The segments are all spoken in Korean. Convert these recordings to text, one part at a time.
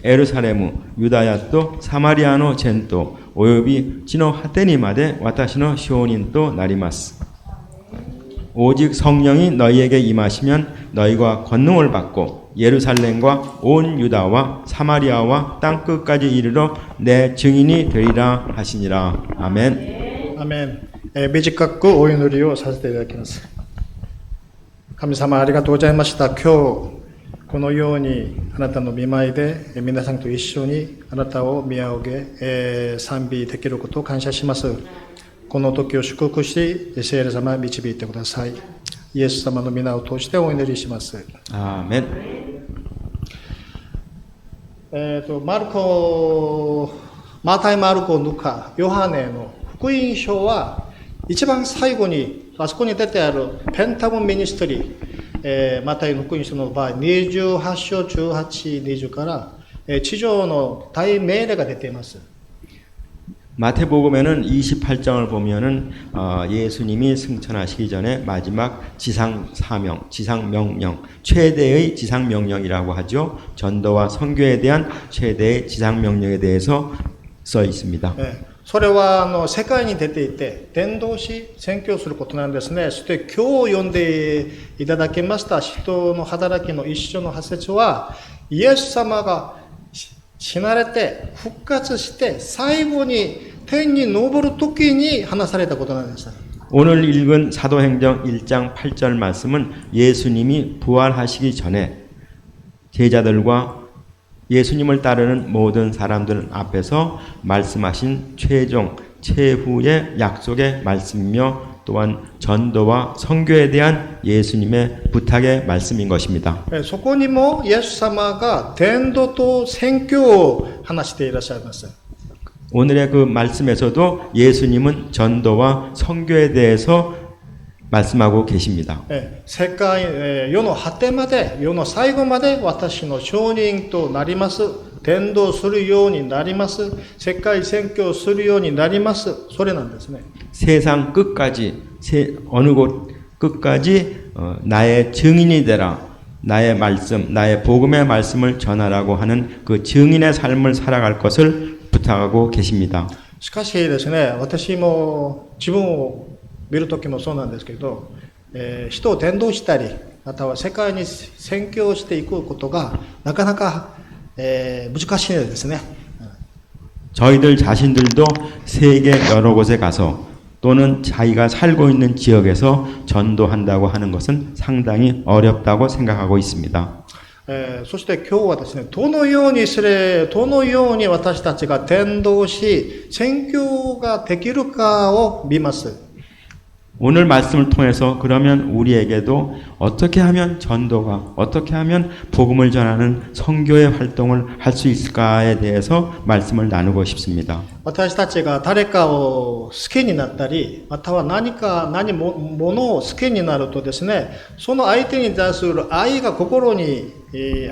エルサレム、ユダヤとサマリアの全とおよび地の果てにまで私の証人となります。 오직 성령이 너희에게 임하시면 너희가 권능을 받고 예루살렘과 온 유다와 사마리아와 땅끝까지 이르러 내 증인이 되리라 하시니라. 아멘. アメン。短くお祈りをさせていただきます。神様ありがとうございました。今日このようにあなたの御前で皆さんと一緒にあなたを見上げ、賛美できることを感謝します。この時を祝福し、聖霊様導いてください。イエス様の皆を通してお祈りします。 아멘. マタイ、マルコ、ルカ、ヨハネの福音書は一番最後にあそこに出てあるペンタゴンミニストリー、マタイの福音書の場合28章18、20から地上の大命令が出ています。 마태복음에는 28장을 보면은 예수님이 승천하시기 전에 마지막 지상 사명, 지상 명령, 최대의 지상 명령이라고 하죠. 전도와 선교에 대한 최대의 지상 명령에 대해서 써 있습니다. それは世界に出ていて伝道し宣教することなんですね。そして今日読んでいただきました使徒の働きの一章の8節はイエス様が死なれて復活して最後に天に昇る時に話されたことなんです。 오늘 읽은 사도행전 1장 8절 말씀은 예수님이 부활하시기 전에 제자들과 예수님을 따르는 모든 사람들 앞에서 말씀하신 최종 최후의 약속의 말씀이며 또한 전도와 선교에 대한 예수님의 부탁의 말씀인 것입니다. そこにもイエス様が伝道と宣教を話していらっしゃいます。 오늘의 그 말씀에서도 예수님은 전도와 선교에 대해서 말씀하고 계십니다. 世界、世の果てまで、世の最後まで私の証人となります。伝道するようになります。世界宣教するようになります。それなんですね。 세상 끝까지 어느 곳 끝까지 나의 증인이 되라. 나의 말씀, 나의 복음의 말씀을 전하라고 하는 그 증인의 삶을 살아갈 것을 부탁하고 계십니다. しかしですね、私も自分を見るときもそうなんですけど、人を伝道したり、または世界に宣教していくことがなかなか、難しいですね。 저희들 자신들도 세계 여러 곳에 가서 또는 자기가 살고 있는 지역에서 전도한다고 하는 것은 상당히 어렵다고 생각하고 있습니다. そして今日はですね、どのように私たちが伝道し、宣教ができるかを見ます。 오늘 말씀을 통해서 그러면 우리에게도 어떻게 하면 전도가, 어떻게 하면 복음을 전하는 선교의 활동을 할 수 있을까에 대해서 말씀을 나누고 싶습니다. 私たちが誰かを好きになったり、または何者を好きになるとですね、その相手に対する愛が心に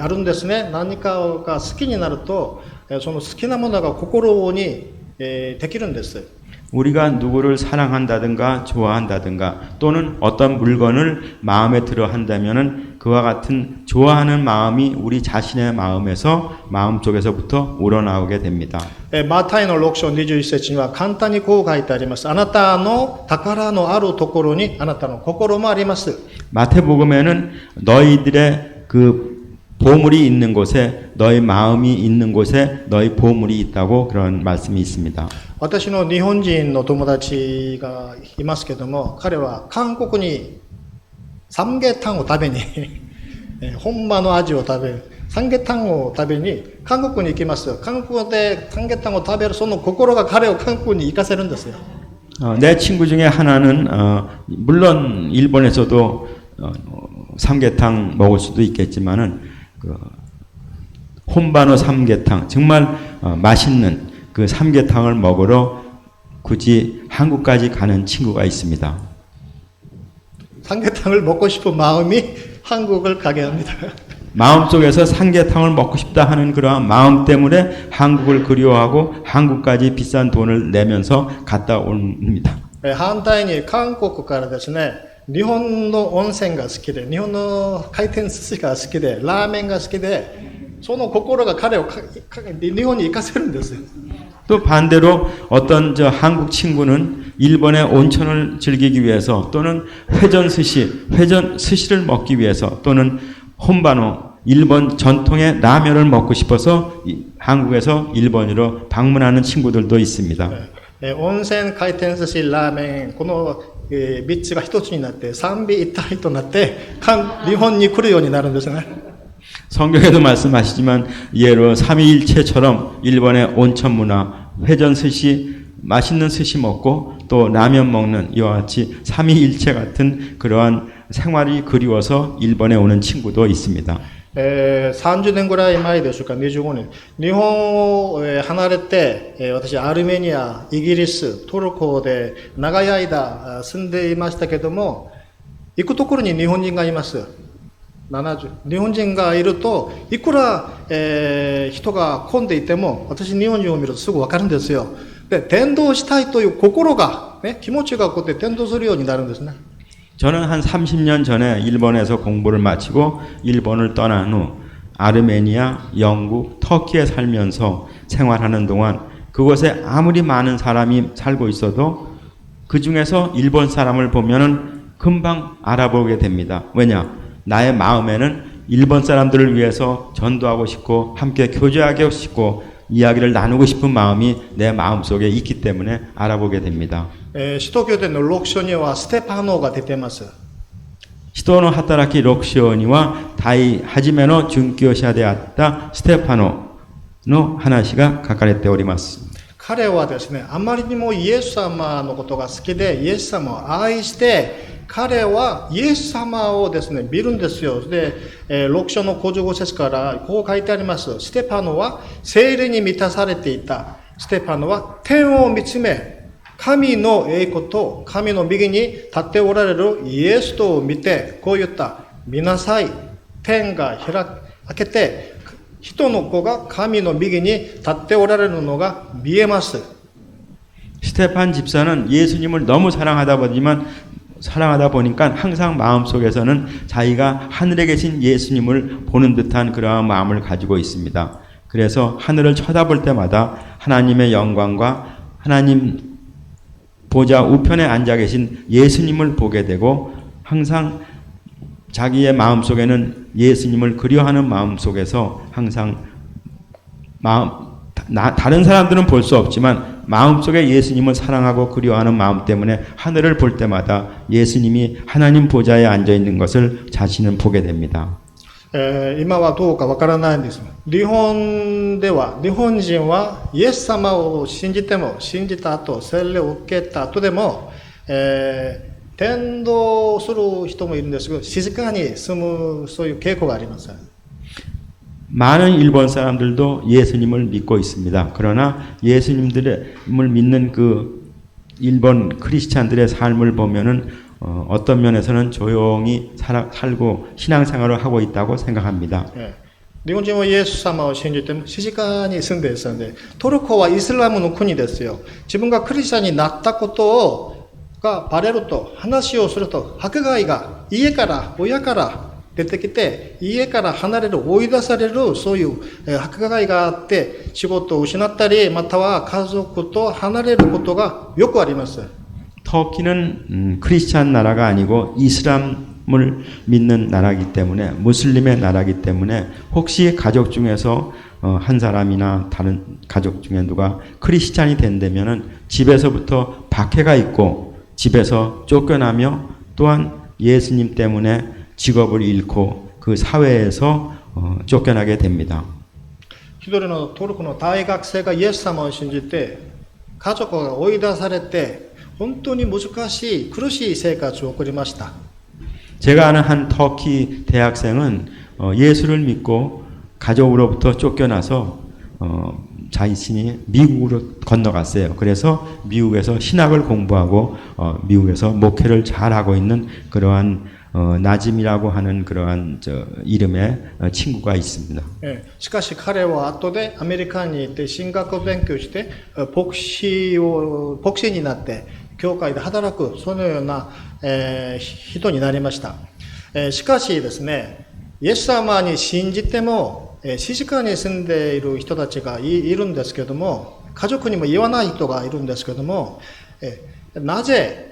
あるんですね。何かが好きになると、その好きなものが心にできるんです。 우리가 누구를 사랑한다든가 좋아한다든가 또는 어떤 물건을 마음에 들어 한다면은 그와 같은 좋아하는 마음이 우리 자신의 마음에서 마음속에서부터 우러나오게 됩니다. マタイの6章21節には簡単にこう書いてあります。あなたの宝のあるところにあなたの心もあります。 마태복음에는 너희들의 그 보물이 있는 곳에 너희 마음이 있는 곳에 너희 보물이 있다고 그런 말씀이 있습니다. 私の日本人の友達がいますけども、彼は韓国にサムゲタンを食べに本場の味を食べるサムゲタンを食べに韓国に行きます。韓国でサムゲタンを食べるその心が彼を韓国に行かせるんですよ。 내 친구 중에 하나는 물론 일본에서도 삼계탕 먹을 수도 있겠지만은 그 혼바노 삼계탕 정말 맛있는 그 삼계탕을 먹으러 굳이 한국까지 가는 친구가 있습니다. 삼계탕을 먹고 싶은 마음이 한국을 가게 합니다. 마음속에서 삼계탕을 먹고 싶다 하는 그러한 마음 때문에 한국을 그리워하고 한국까지 비싼 돈을 내면서 갔다 옵니다. 反対に韓国からですね、日本の温泉が好きで、日本の回転寿司が好きで、ラーメンが好きで、その心が彼を日本に行かせるんですよ。 또 반대로 어떤 한국 친구는 일본의 온천을 즐기기 위해서 또는 회전 스시를 먹기 위해서 또는 혼바노 일본 전통의 라면을 먹고 싶어서 한국에서 일본으로 방문하는 친구들도 있습니다. 温泉回転寿司ラーメンこの3つが一つになって三位一体となって日本に来るようになるんですね。 성경에도 말씀하시지만 예로 삼위일체처럼 일본의 온천 문화, 회전 스시, 맛있는 스시 먹고 또 라면 먹는 이와 같이 삼위일체 같은 그러한 생활이 그리워서 일본에 오는 친구도 있습니다. 30年ぐらい前でしょうか、25年。日本を離れて、私、アルメニア、イギリス、トルコで長い間住んでいましたけども、行くところに日本人がいます。70。日本人がいると、いくら、人が混んでいても、私、日本人を見るとすぐわかるんですよ。で、伝道したいという心が、ね、気持ちがこうやって伝道するようになるんですね。 저는 한 30년 전에 일본에서 공부를 마치고 일본을 떠난 후 아르메니아, 영국, 터키에 살면서 생활하는 동안 그곳에 아무리 많은 사람이 살고 있어도 그 중에서 일본 사람을 보면은 금방 알아보게 됩니다. 왜냐? 나의 마음에는 일본 사람들을 위해서 전도하고 싶고 함께 교제하고 싶고 이야기를 나누고 싶은 마음이 내 마음속에 있기 때문에 알아보게 됩니다. 使徒行伝の6章にはステパノが出ています。 시도노 하타라키 록시오니와 다이 하지메노 준교시아 되었다 스테파노의 하나시가 書かれております。彼はですね、あまりにもイエス様のことが好きで、イエス様を愛して、彼はイエス様をですね、見るんですよ。で、6章の55節からこう書いてあります。ステパノは聖霊に満たされていた。ステパノは天を見つめ、神の栄光と神の右に立っておられるイエスとを見て、こう言った。見なさい。天が開けて、人の子が神の右に立っておられるのが見えます。 스테판 집사는 예수님을 너무 사랑하다 보니까 항상 마음속에서는 자기가 하늘에 계신 예수님을 보는 듯한 그러한 마음을 가지고 있습니다. 그래서 하늘을 쳐다볼 때마다 하나님의 영광과 하나님 보좌 우편에 앉아 계신 예수님을 보게 되고 항상 자기의 마음속에는 예수님을 그리워하는 마음속에서 항상 다른 사람들은 볼 수 없지만 마음속에 예수님을 사랑하고 그리워하는 마음 때문에 하늘을 볼 때마다 예수님이 하나님 보좌에 앉아 있는 것을 자신은 보게 됩니다. 今はどうかわからないんです。日本では、日本人はイエス様を信じても、信じた後、洗礼を受けた後でも、伝道する人もいるんですけど、静かに住む、そういう傾向があります。 많은 일본 사람들도 예수님을 믿고 있습니다. 그러나 예수님을 믿는 그 일본 크리스찬들의 삶을 보면은 어떤 면에서는 조용히 살고 신앙생활을 하고 있다고 생각합니다. 日本人はイエス様を信じても静かに住んでいるので、トルコはイスラムの国ですよ。自分がクリスチャンになったことがバレると、話をすると、迫害が家から親から出てきて、家から離れる、追い出される、そういう迫害があって、仕事を失ったり、または家族と離れることがよくあります。 터키는 크리스찬 나라가 아니고 이슬람을 믿는 나라이기 때문에 무슬림의 나라이기 때문에 혹시 가족 중에서 한 사람이나 다른 가족 중에 누가 크리스찬이 된다면은 집에서부터 박해가 있고 집에서 쫓겨나며 또한 예수님 때문에 직업을 잃고 그 사회에서 쫓겨나게 됩니다. 一人のトルコの大学生がイエス様を信じて、家族が追い出されて、本当に難しい苦しい生活を送りました。 제가 아는 한 터키 대학생은 예수를 믿고 가족으로부터 쫓겨나서 자신이 미국으로 건너갔어요. 그래서 미국에서 신학을 공부하고 미국에서 목회를 잘하고 있는 그러한 나짐이라고 하는 그러한 이름의 친구가 있습니다. しかし彼は後でアメリカに行って進学勉強して牧師になって教会で働くそのような人になりました。しかしですね、イエス様に信じても静かに住んでいる人たちがいるんですけども、家族にも言わない人がいるんですけども、なぜ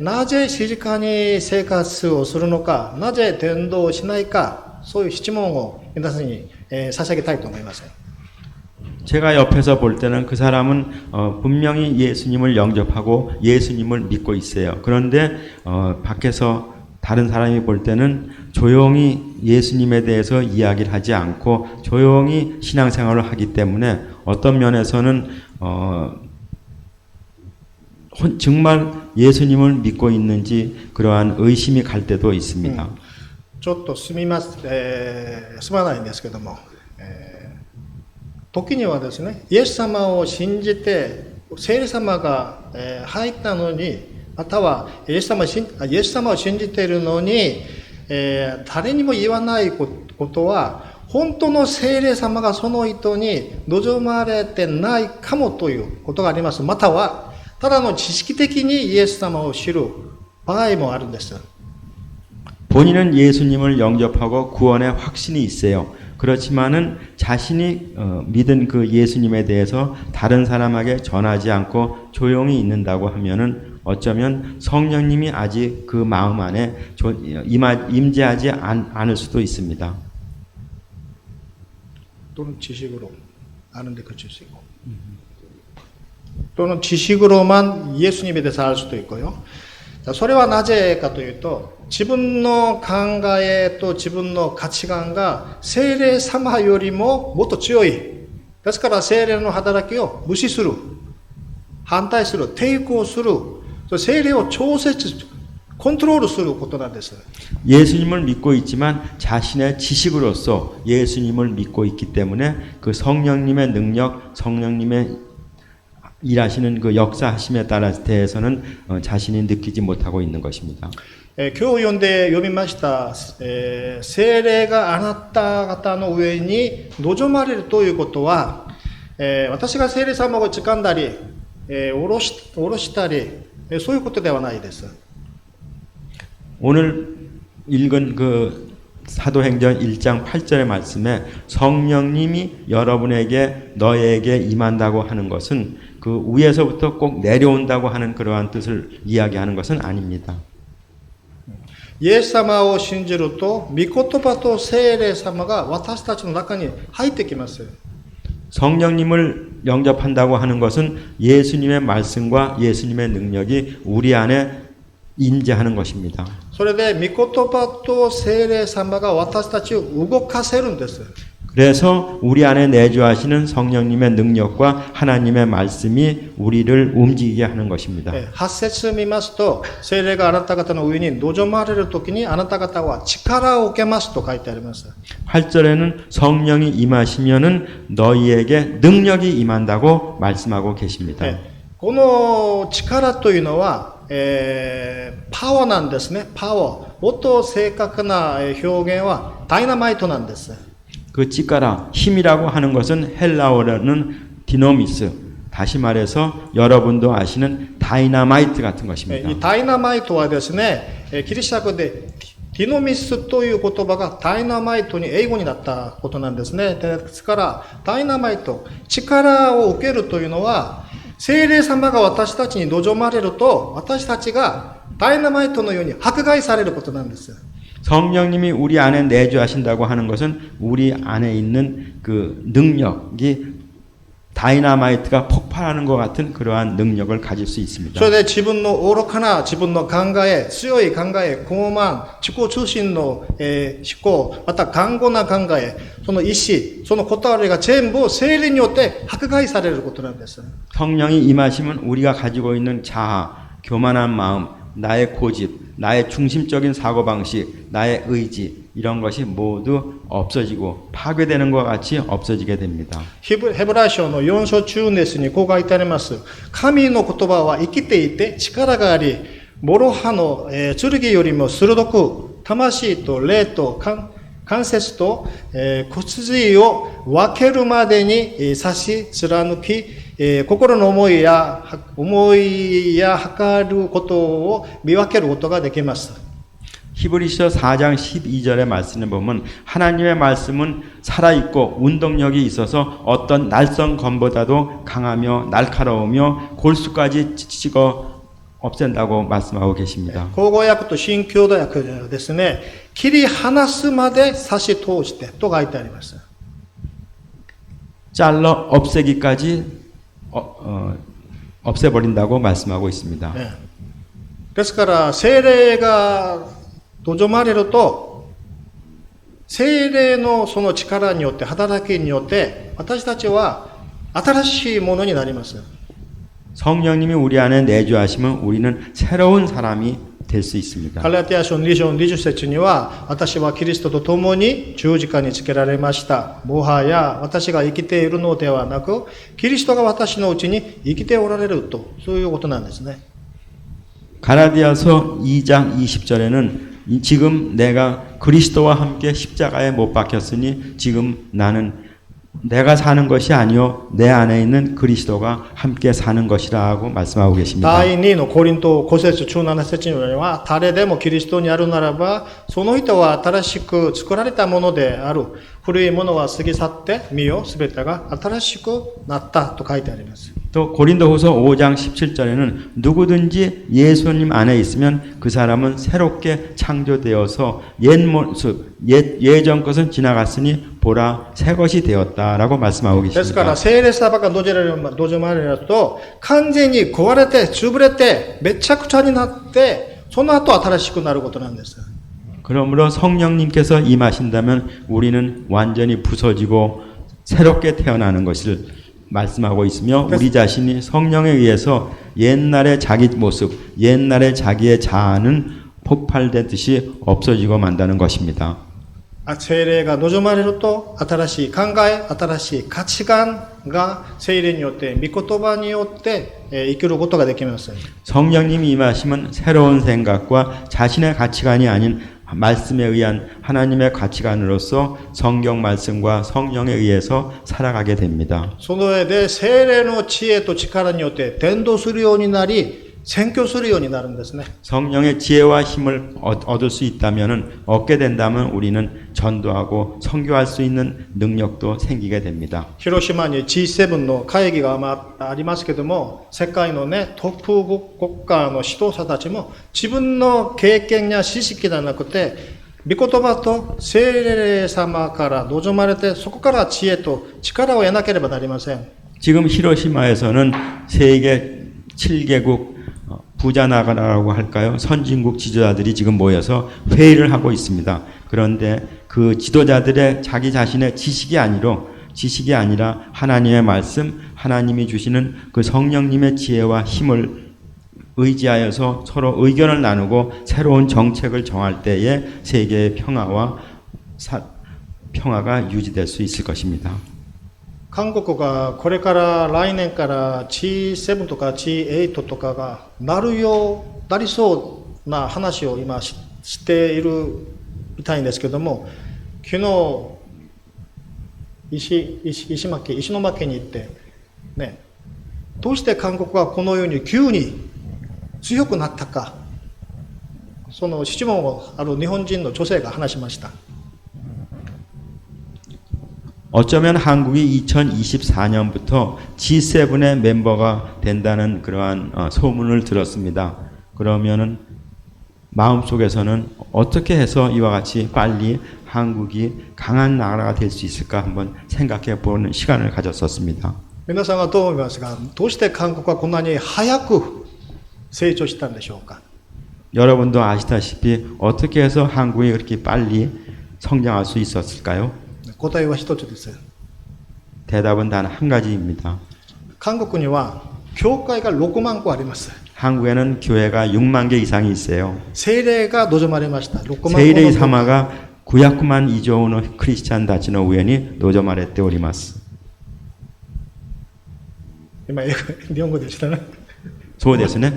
静かに生活をするのか、なぜ伝道しないか、そういう質問を皆さんに差し上げたいと思います。 제가 옆에서 볼 때는 그 사람은 분명히 예수님을 영접하고 예수님을 믿고 있어요. 그런데 밖에서 다른 사람이 볼 때는 조용히 예수님에 대해서 이야기를 하지 않고 조용히 신앙생활을 하기 때문에 어떤 면에서는 정말 예수님을 믿고 있는지 그러한 의심이 갈 때도 있습니다. ちょっとすまないんですけども、時にはですね、イエス様を信じて聖霊様が入ったのに、またはイエス様を信じているのに、誰にも言わないことは、本当の聖霊様がその人に望まれてないかもということがあります。またはただの知識的にイエス様を知る場合もあるんです。 본인은 예수님을 영접하고 구원에 확신이 있어요. 그렇지만은 자신이 믿은 그 예수님에 대해서 다른 사람에게 전하지 않고 조용히 있는다고 하면은 어쩌면 성령님이 아직 그 마음 안에 임재하지 않을 수도 있습니다. 또는 지식으로 아는데 그칠 수 있고, 또는 지식으로만 예수님에 대해서 알 수도 있고요. それはなぜかというと、自分の考えと自分の価値観が聖霊様よりももっと強い。ですから聖霊の働きを無視する、反対する、抵抗する、聖霊を調節、コントロールすることなんです。 예수님을 믿고 있지만 자신의 지식으로서 예수님을 믿고 있기 때문에 그 성령님의 능력, 성령님의 일하시는 그 역사하심에 따라 대해서는 자신이 느끼지 못하고 있는 것입니다. 今日読みました、聖霊があなた方の上に望まれるということは、私が聖霊様を掴んだり、下ろしたり、そういうことではないです。 오늘 읽은 그 사도행전 1장 8절의 말씀에 성령님이 여러분에게 너에게 임한다고 하는 것은 그 위에서부터 꼭 내려온다고 하는 그러한 뜻을 이야기하는 것은 아닙니다. イエス様を信じると、御言葉と聖霊様が私たちの中に入ってきます。 성령님을 영접한다고 하는 것은 예수님의 말씀과 예수님의 능력이 우리 안에 임재하는 것입니다. それで御言葉と聖霊様が私たちを動かせるんです。 그래서 우리 안에 내주하시는 성령님의 능력과 하나님의 말씀이 우리를 움직이게 하는 것입니다. 8節見ますと、聖霊があなた方の上に望まれるときにあなた方は力を受けますと書いてあります。 8절에는 성령이 임하시면은 너희에게 능력이 임한다고 말씀하고 계십니다. この力というのは、パワーなんですね。パワー。もっと正確な表現はダイナマイトなんです。 그 찌까라 힘이라고 하는 것은 헬라어로는 디노미스, 다시 말해서 여러분도 아시는 다이나마이트 같은 것입니다. ダイナマイトはですね、ギリシャ語でディノミスという言葉がダイナマイトに英語になったことなんですね。ですからダイナマイト、力を受けるというのは、聖霊様が私たちに望まれると、私たちがダイナマイトのように迫害されることなんです。 성령님이 우리 안에 내주하신다고 하는 것은 우리 안에 있는 그 능력이 다이나마이트가 폭발하는 것 같은 그러한 능력을 가질 수 있습니다. それで自分の愚かな自分の考え、強い考え、傲慢、自己中心の、思考、また頑固な考え、その意志、その断りが全部聖霊によって迫害されることなんです。 성령이 임하시면 우리가 가지고 있는 자아, 교만한 마음, 나의 고집, 나의 중심적인 사고방식, 나의 의지 이런 것이 모두 없어지고 파괴되는 것 같이 없어지게 됩니다. ヘブライ書の4章中ですにこう書いてあります。神の言葉は生きていて力があり、諸刃の、剣よりも鋭く、魂と霊と関節と、骨髄を分けるまでに差し貫き、心の思いや測ることを見分けることができます。 히브리서 4장 12절의 말씀을 보면 하나님의 말씀은 살아있고 운동력이 있어서 어떤 날선 검보다도 강하며 날카로우며 골수까지 찍어 없앤다고 말씀하고 계십니다. 口語訳と新共同訳ではですね、切り離すまで差し通してと書いてあります。 잘라 없애기까지 없애버린다고 말씀하고 있습니다. ですから聖霊が望まれると、聖霊のその力によって働きによって私たちは新しいものになります。 성령님이 우리 안에 내주하시면 우리는 새로운 사람이 될 수 있습니다. ガラティア書2章20節には、私はキリストと共に十字架につけられました。もはや私が生きているのではなく、キリストが私のうちに生きておられると、そういうことなんですね。 가라디아서 2장 20절에는 지금 내가 그리스도와 함께 십자가에 못 박혔으니 지금 나는 내가 사는 것이 아니요 내 안에 있는 그리스도가 함께 사는 것이라고 말씀하고 계십니다. 第2のコリント5節中7節には、誰でもキリストにあるならば、その人は新しく作られたものである。古いものは過ぎ去って見よ、すべてが新しくなったと書いてあります。 또 고린도후서 5장 17절에는 누구든지 예수님 안에 있으면 그 사람은 새롭게 창조되어서 옛 모습, 예전 것은 지나갔으니 보라 새 것이 되었다라고 말씀하고 ですから、 계십니다. 聖霊様が望まれると、完全に壊れて、潰れて、めちゃくちゃになって、その後新しくなることなんです。 그러므로 성령님께서 임하신다면 우리는 완전히 부서지고 새롭게 태어나는 것을 말씀하고 있으며 우리 자신이 성령에 의해서 옛날의 자기 모습, 옛날의 자기의 자아는 폭발되듯이 없어지고 만다는 것입니다. 聖霊が望まれると、新しい考え、新しい価値観が聖霊によって、御言葉によって生きることができます。 성령님이 임하시면 새로운 생각과 자신의 가치관이 아닌 말씀에 의한 하나님의 가치관으로서 성경 말씀과 성령에 의해서 살아가게 됩니다. その上で聖霊の知恵と力によって伝道するようになり、宣教するようになるんですね。 성령의 지혜와 힘을 얻을 수 있다면은 얻게 된다면 우리는 전도하고 선교할 수 있는 능력도 생기게 됩니다. 広島に G7 の会議がありますけども、世界のね、トップ国家の指導者たちも自分の経験や知識ではなくて、御言葉と聖霊様から望まれて、そこから知恵と力を得なければなりません。 지금 히로시마에서는 세계 7개국 부자 나라라고 할까요? 선진국 지도자들이 지금 모여서 회의를 하고 있습니다. 그런데 그 지도자들의 자기 자신의 지식이 아니라 하나님의 말씀, 하나님이 주시는 그 성령님의 지혜와 힘을 의지하여서 서로 의견을 나누고 새로운 정책을 정할 때에 세계의 평화가 유지될 수 있을 것입니다. 韓国がこれから来年から G7 とか G8 とかがなりそうな話を今しているみたいんですけども、昨日石巻に行ってね、どうして韓国がこのように急に強くなったか、その質問をある日本人の女性が話しました。 어쩌면 한국이 2024년부터 G7의 멤버가 된다는 그러한 소문을 들었습니다. 그러면은 마음속에서는 어떻게 해서 이와 같이 빨리 한국이 강한 나라가 될 수 있을까 한번 생각해 보는 시간을 가졌었습니다. 皆さんはどう思いますか？どうして韓国はこんなに早く成長したんでしょうか？ 여러분도 아시다시피 어떻게 해서 한국이 그렇게 빨리 성장할 수 있었을까요? 答えは一つです。 대답은 단 한 가지입니다. 韓国には教会が6万個あります。 한국에는 교회가 6만 개 이상이 있어요. 聖霊が望まれました。6万個の 세일의 사마가 500万以上のクリスチャンたちの上に望まれております。今日本語でしたね。そうですね。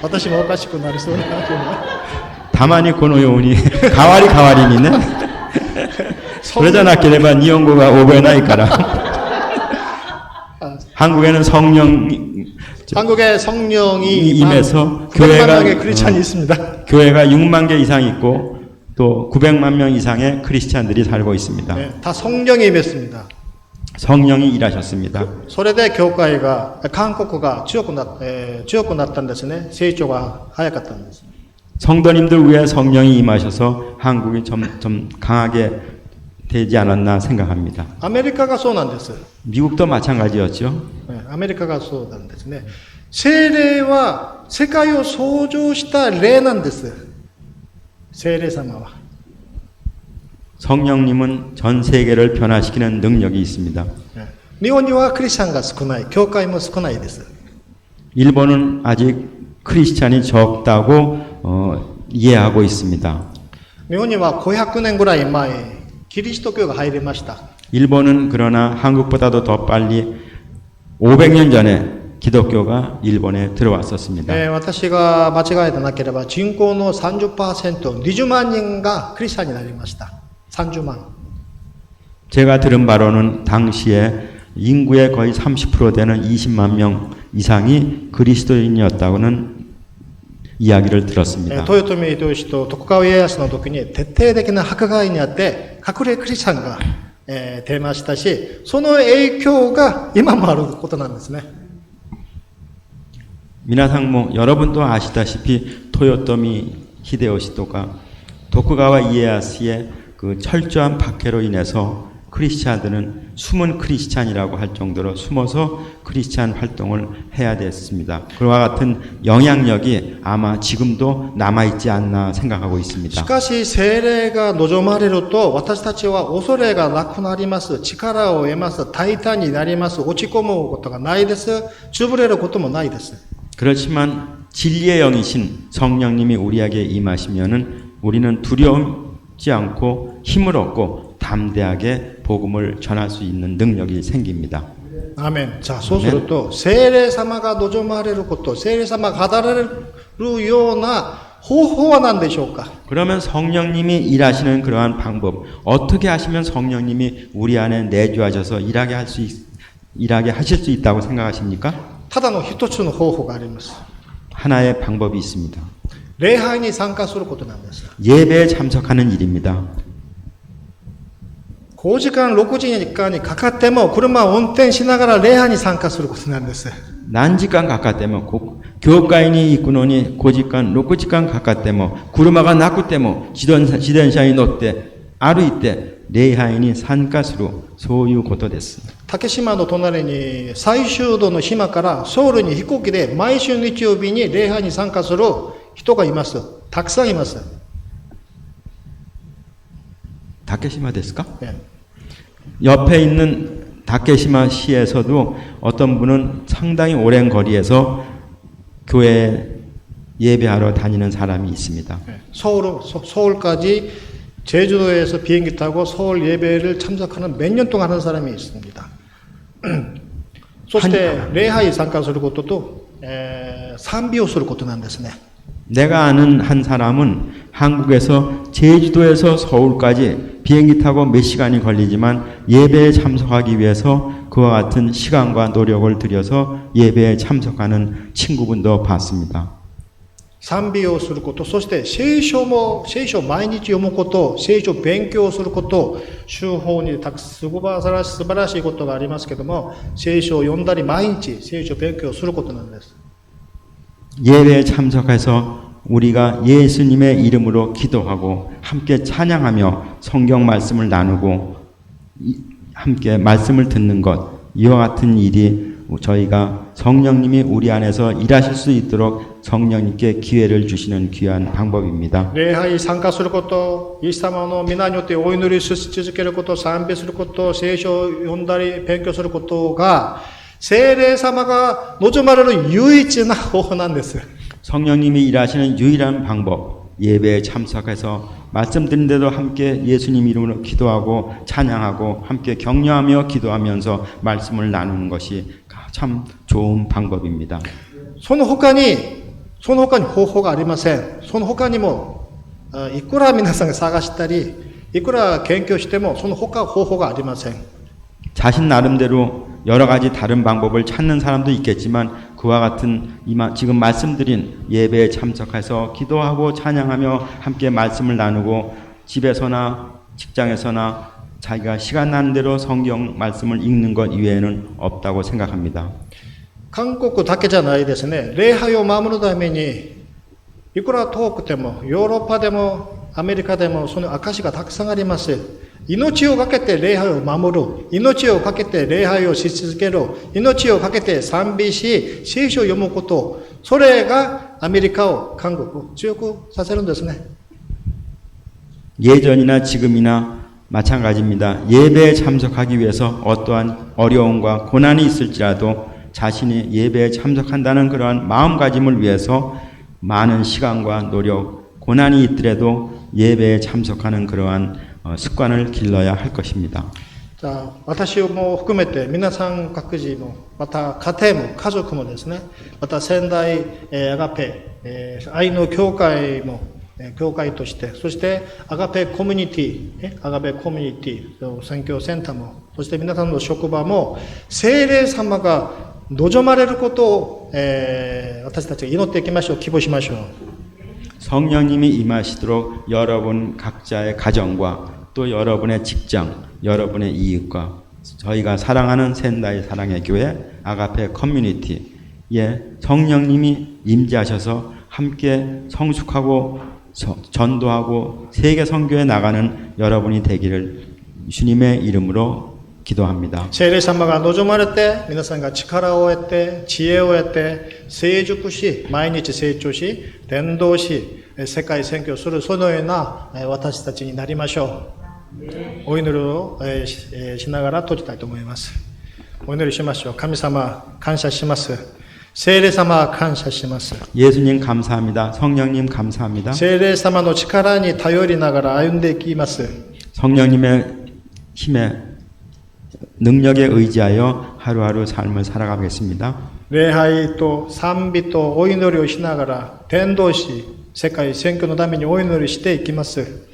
私もおかしくなりそうな。 다만이このように代わりにね。それじゃなければ日本語が覚えないから。한국에는 성령 한국에 성령이 임해서 900만 명의 크리스찬이 있습니다. 교회가 6만 개 이상 있고 또 900만 명 이상의 크리스찬들이 살고 있습니다. 네, 다 성령이 임했습니다. 성령이 일하셨습니다. それで教会が韓国が強くなったんですね。成長が早かったんです。 성도님들 위해 성령이 임하셔서 한국이 좀 강하게 되지 않았나 생각합니다. アメリカがそうなんです。 미국도 마찬가지였죠. ねアメリカがそうなんですね。聖霊は世界を創造した霊なんです。聖霊様は。 성령님은 전 세계를 변화시키는 능력이 있습니다. ね日本にはクリスチャンが少ない。教会も少ないです。 일본은 아직 크리스찬이 적다고 이해하고 있습니다. 日本には500年ぐらい前、キリスト教が入りました。 일본은 그러나 한국보다도 더 빨리 500년 전에 기독교가 일본에 들어왔었습니다. 私が間違えてなければ人口の 30%、20万人がクリスチャンになりました。30万。 제가 들은 바로는 당시에 인구의 거의 30% 되는 20만 명 이상이 그리스도인이었다고는 이야기를 들었습니다. 豊臣秀吉と徳川家康の時に徹底的な迫害にあって隠れクリスチャンが、出ましたし、その影響が今もあることなんですね。 미나상모 여러분도 아시다시피 토요토미 히데요시토가 도쿠가와 이에야스의 그 철저한 박해로 인해서 크리스찬들은 숨은 크리스찬이라고 할 정도로 숨어서 크리스찬 활동을 해야 됐습니다. 그와 같은 영향력이 아마 지금도 남아있지 않나 생각하고 し 있습니다. かし聖霊が望まれると私たちは恐れがなくなります。力を得ます。大胆になります。落ち込むことがないです。潰れることもないです。 그렇지만 진리의 영이신 성령님이 우리에게 임하시면은 우리는 두려움지 않고 힘을 얻고 담대하게 복음을 전할 수 있는 능력이 생깁니다. アーメン。じゃあそうすると、聖霊様が望まれること、聖霊様が働れるような方法は何でしょうか。 그러면 성령님이 일하시는 그러한 방법, 어떻게 하시면 성령님이 우리 안에 내주하셔서 일하게 하실 수 있다고 생각하십니까? ただの一つの方法があります。 하나의 방법이 있습니다. 礼拝に参加することなんです。 예배에 참석하는 일입니다. 5時間、6時間にかかっても車を運転しながら礼拝に参加することなんです。 난지간 가깝대모 교과인이 있구노니 고지간 6時間 가깝대모 구르마가 낙구대모 지던샤이 노때 아루 이때 레이하인이 산가스로 소유 고토 됐어. 竹島の隣に最終度の島からソウルに飛行機で毎週日曜日に礼拝に参加する人がいます。たくさんいます。 다케시마 됐을까? 네. 옆에 있는 다케시마 시에서도 어떤 분은 상당히 오랜 거리에서 교회 예배하러 다니는 사람이 있습니다. 서울까지 제주도에서 비행기 타고 서울 예배를 참석하는 몇 년 동안 하는 사람이 있습니다. そして礼拝に参加することと、賛美をすることなんですね。 내가 아는 한 사람은 한국에서 제주도에서 서울까지 비행기 타고 몇 시간이 걸리지만 예배에 참석하기 위해서 그와 같은 시간과 노력을 들여서 예배에 참석하는 친구분도 봤습니다. 賛美をすること、そして聖書を毎日読むこと、聖書を勉強すること、週報に素晴らしいことがありますけども、聖書を読んだり毎日聖書を勉強することなんです。 예배에 참석해서 우리가 예수님의 이름으로 기도하고 함께 찬양하며 성경 말씀을 나누고 함께 말씀을 듣는 것, 이와 같은 일이 저희가 성령님이 우리 안에서 일하실 수 있도록 성령님께 기회를 주시는 귀한 방법입니다. 礼拝に参加すること、イエス様の皆によってお祈りし続けること、賛美すること、聖書を読んだり勉強することが聖霊様が望まれる唯一な方法なんです。 성령님이 일하시는 유일한 방법, 예배에 참석해서 말씀 듣는데도 함께 예수님 이름으로 기도하고 찬양하고 함께 격려하며 기도하면서 말씀을 나누는 것이 참 좋은 방법입니다. その他に方法がありません。その他にもいくら皆さんが探したり、いくら研究してもその他方法がありません。 자신 나름대로 여러 가지 다른 방법을 찾는 사람도 있겠지만 그와 같은 지금 말씀드린 예배에 참석해서 기도하고 찬양하며 함께 말씀을 나누고 집에서나 직장에서나 자기가 시간 나는 대로 성경 말씀을 읽는 것 이외에는 없다고 생각합니다. 韓国だけじゃないですね。礼拝を守るために、いくら遠くても、ヨーロッパでも、アメリカでも、その証がたくさんあります。命をかけて礼拝を守る。命をかけて礼拝をし続ける。命をかけて賛美し、聖書を読むこと。それがアメリカを、韓国を強くさせるんですね。 예전이나 지금이나 마찬가지입니다. 예배에 참석하기 위해서 어떠한 어려움과 고난이 있을지라도 자신이 예배에 참석한다는 그러한 마음가짐을 위해서 많은 시간과 노력, 고난이 있더라도 예배에 참석하는 그러한 습관을 길러야 할 것입니다. じゃあ、私も含めて皆さん各自も、また家庭も家族もですね、また仙台アガペ、愛の教会も、教会として、そしてアガペコミュニティ、アガペコミュニティ、宣教センターも、そして皆さんの職場も、聖霊様が望まれることを、私たちが祈っていきましょう、希望しましょう。 성령님이 임하시도록 여러분 각자의 가정과 또 여러분의 직장, 여러분의 이익과 저희가 사랑하는仙台 사랑의 교회 아가페 커뮤니티에 성령님이 임재하셔서 함께 성숙하고 전도하고 세계 선교에 나가는 여러분이 되기를 주님의 이름으로 기도합니다. 聖霊様が望まれて、皆さんが力を得て、知恵を得て、成熟し、毎日成長し、伝道し、世界宣教する、そのような私たちになりましょう。お祈りをしながら閉じたいと思います。お祈りしましょう。神様、感謝します。聖霊様、感謝します。 예수님 감사합니다. 성령님 감사합니다. 聖霊様の力に頼りながら歩んでいきます。 성령님의 힘에 능력에 의지하여 하루하루 삶을 살아가겠습니다. 礼拝と賛美とお祈りをしながら伝道し、世界宣教のためにお祈りしていきます。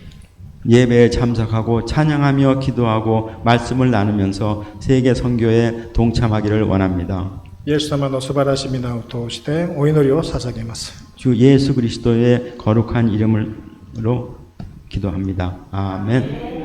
예배에 참석하고 찬양하며 기도하고 말씀을 나누면서 세계 선교에 동참하기를 원합니다. イエス様の素晴らしい皆を通してお祈りを捧げます。 주 예수 그리스도의 거룩한 이름으로 기도합니다. 아멘.